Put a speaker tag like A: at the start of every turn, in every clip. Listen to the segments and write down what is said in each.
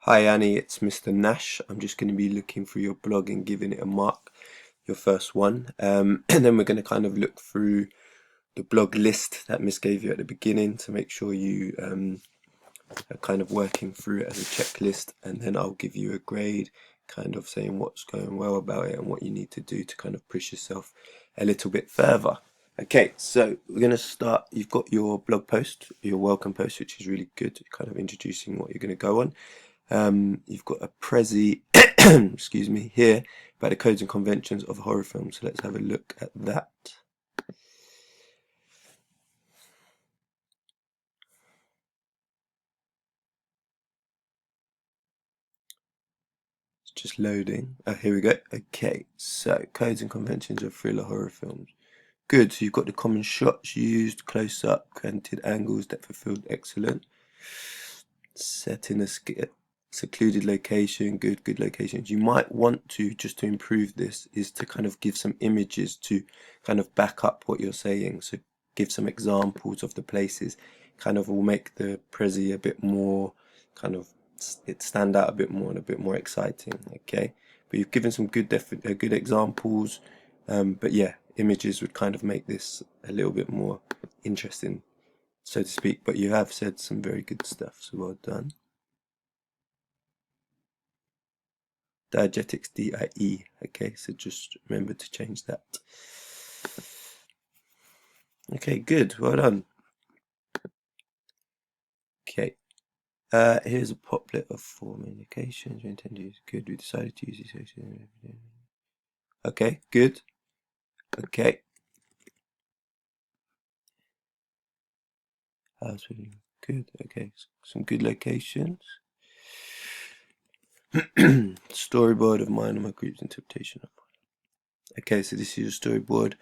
A: Hi Annie, it's Mr. Nash. I'm just going to be looking through your blog and giving it a mark, your first one. And then we're going to kind of look through the blog list that Miss gave you at the beginning to make sure you are kind of working through it as a checklist. And then I'll give you a grade, kind of saying what's going well about it and what you need to do to kind of push yourself a little bit further. Okay, so we're going to start. You've got your blog post, your welcome post, which is really good, kind of introducing what you're going to go on. You've got a Prezi, excuse me, here about the codes and conventions of horror films. So let's have a look at that. It's just loading. Oh, here we go. Okay, so codes and conventions of thriller horror films. Good. So you've got the common shots used, close up, granted angles, depth of field, excellent. Set in a secluded location, good locations. You might want to, just to improve this, is to kind of give some images to kind of back up what you're saying. So give some examples of the places, kind of will make the Prezi a bit more kind of it stand out a bit more and a bit more exciting. Okay, but you've given some good good examples, but yeah, images would kind of make this a little bit more interesting, so to speak. But you have said some very good stuff, so well done. Diegetics, D-I-E. Okay, so just remember to change that. Okay, good. Well done. Okay. Here's a poplet of four medications we intend to use. Good. We decided to use this. Okay, good. Okay. That's really good. Okay, some good locations. Storyboard of mine and my group's interpretation of mine. Okay, so this is your storyboard.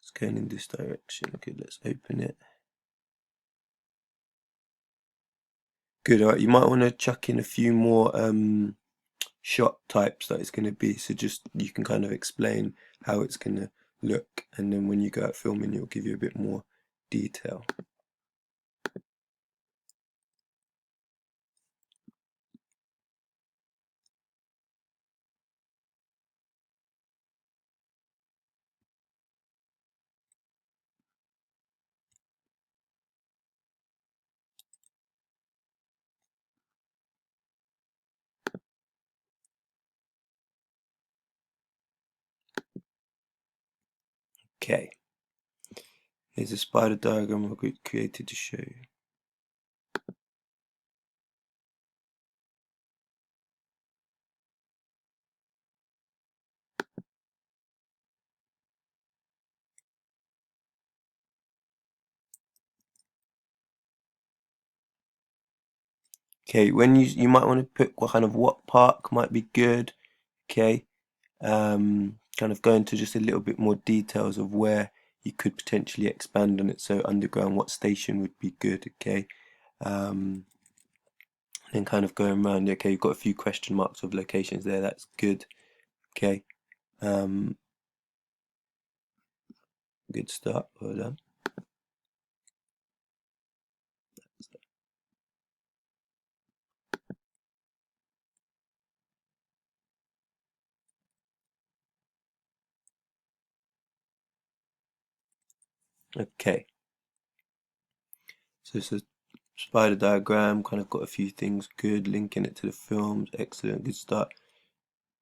A: It's going in this direction. Okay, let's open it. Good. All right, you might want to chuck in a few more shot types that it's going to be, so just you can kind of explain how it's going to look, and then when you go out filming it'll give you a bit more detail. Okay, here's a spider diagram I created to show you. Okay, when you might want to put what park might be good. Okay, kind of go into just a little bit more details of where you could potentially expand on it. So underground, what station would be good? Okay, then kind of going around. Okay, you've got a few question marks of locations there. That's good. Okay, good start. Well done. Okay, so it's a spider diagram. Kind of got a few things good. Linking it to the films. Excellent. Good start.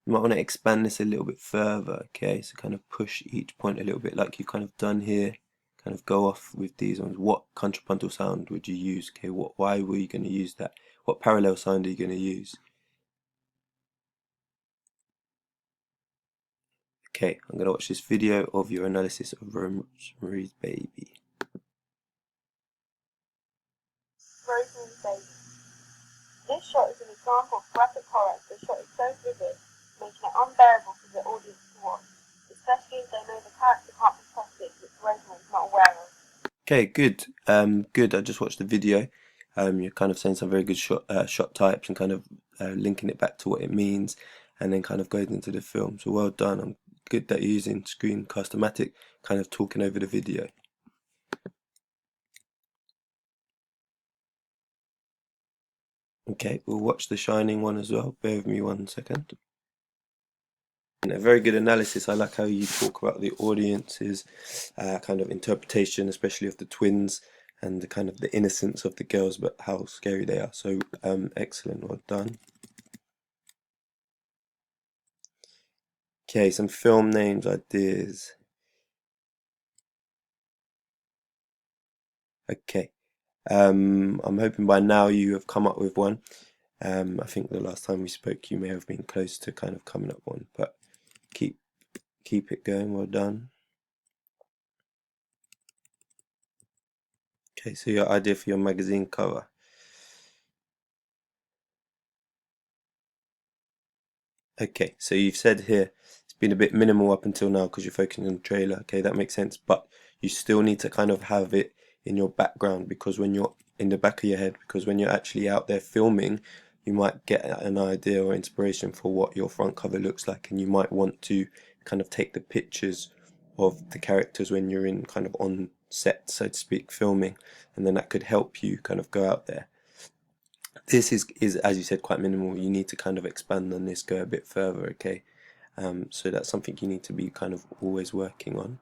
A: You might want to expand this a little bit further. Okay, so kind of push each point a little bit, like you've kind of done here. Kind of go off with these ones. What contrapuntal sound would you use? Okay, why were you going to use that? What parallel sound are you going to use? Okay, I'm going to watch this video of your analysis of Rosemary's Baby.
B: Rosemary's Baby. This shot is an example of graphic horror. The shot is so vivid, making it unbearable for the audience to watch, especially if they know the character can't be trusted, which Rosemary's not aware of.
A: Okay, good. Good. I just watched the video. You're kind of saying some very good shot types and kind of linking it back to what it means, and then kind of going into the film. So well done. I'm good that you're using Screencast-O-Matic, kind of talking over the video. Okay, we'll watch the Shining one as well. Bear with me 1 second. And a very good analysis. I like how you talk about the audience's kind of interpretation, especially of the twins and the kind of the innocence of the girls, but how scary they are. So excellent, well done. Okay, some film names, ideas. Okay, I'm hoping by now you have come up with one. I think the last time we spoke, you may have been close to kind of coming up with one, but keep it going. Well done. Okay, so your idea for your magazine cover. Okay, so you've said here it's been a bit minimal up until now because you're focusing on the trailer. Okay, that makes sense, but you still need to kind of have it in your background because when you're in the back of your head, because when you're actually out there filming, you might get an idea or inspiration for what your front cover looks like, and you might want to kind of take the pictures of the characters when you're in kind of on set, so to speak, filming, and then that could help you kind of go out there. This is as you said quite minimal. You need to kind of expand on this, go a bit further. Okay, so that's something you need to be kind of always working on.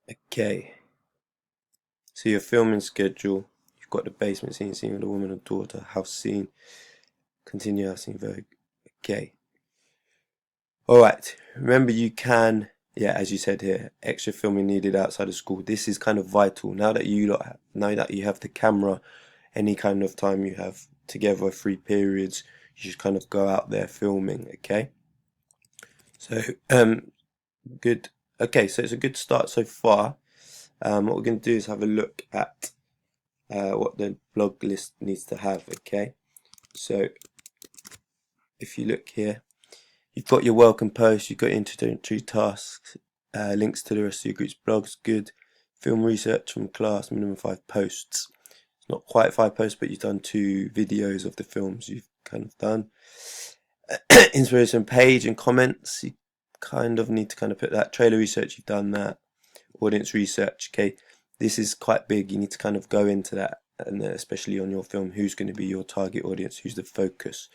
A: Okay, so your filming schedule, you've got the basement scene with the woman and daughter, house scene, continue house scene, very okay. All right, remember you can, yeah, as you said here, extra filming needed outside of school. This is kind of vital now that now that you have the camera. Any kind of time you have together, free periods, you should kind of go out there filming. Okay, so good. Okay, so it's a good start so far. What we're going to do is have a look at what the blog list needs to have. Okay, so if you look here, you've got your welcome post, you've got introductory tasks, links to the rest of your group's blogs. Good. Film research from class, minimum 5 posts. It's not quite 5 posts, but you've done 2 videos of the films you've kind of done. Inspiration page and comments, you kind of need to kind of put that. Trailer research, you've done that. Audience research, okay, this is quite big. You need to kind of go into that, and especially on your film, who's going to be your target audience, who's the focus,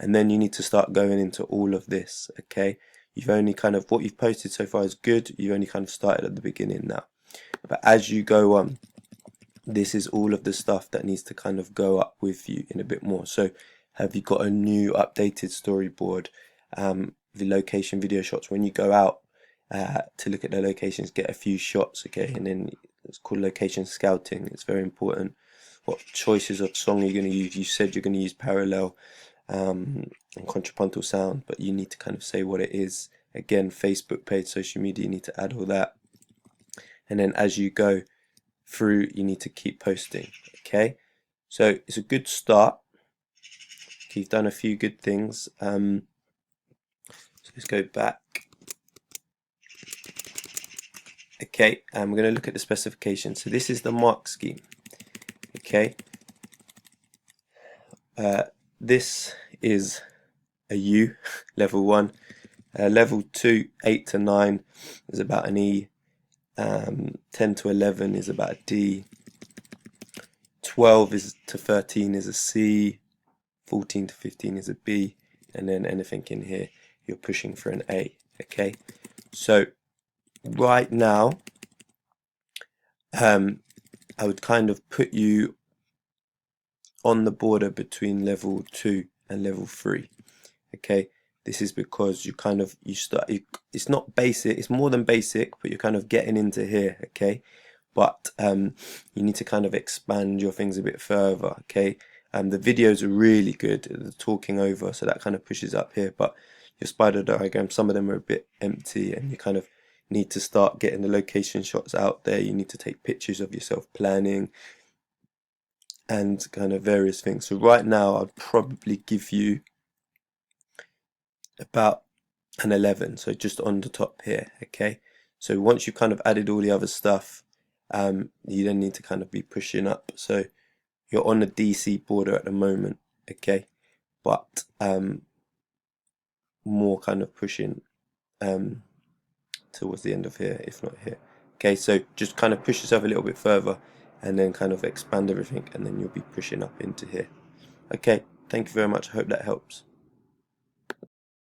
A: and then you need to start going into all of this. Okay, you've only kind of, what you've posted so far is good. You only kind of started at the beginning now, but as you go on, this is all of the stuff that needs to kind of go up with you in a bit more. So have you got a new updated storyboard? The location video shots, when you go out to look at the locations, get a few shots, okay, and then it's called location scouting. It's very important. What choices of song are you going to use? You said you're going to use parallel and contrapuntal sound, but you need to kind of say what it is. Again, Facebook page, social media, you need to add all that, and then as you go through, you need to keep posting. Okay, so it's a good start. You've done a few good things. So let's go back. Okay, and we're going to look at the specifications. So this is the mark scheme. Okay, this is a U, level 1. Level 2, 8 to 9 is about an E. 10 to 11 is about a D. 12 to 13 is a C. 14 to 15 is a B. And then anything in here, you're pushing for an A. Okay, so right now, I would kind of put you on the border between level 2 and level 3. Okay, this is because it's not basic, it's more than basic, but you're kind of getting into here. Okay, but you need to kind of expand your things a bit further. Okay, the videos are really good, the talking over, so that kind of pushes up here, but your spider diagram, some of them are a bit empty, and you kind of need to start getting the location shots out there. You need to take pictures of yourself planning and kind of various things. So right now I'd probably give you about an 11, so just on the top here. Okay, so once you've kind of added all the other stuff, you then need to kind of be pushing up. So you're on the DC border at the moment. Okay, but more kind of pushing towards the end of here, if not here. Okay, so just kind of push yourself a little bit further, and then kind of expand everything, and then you'll be pushing up into here. Okay, thank you very much. I hope that helps.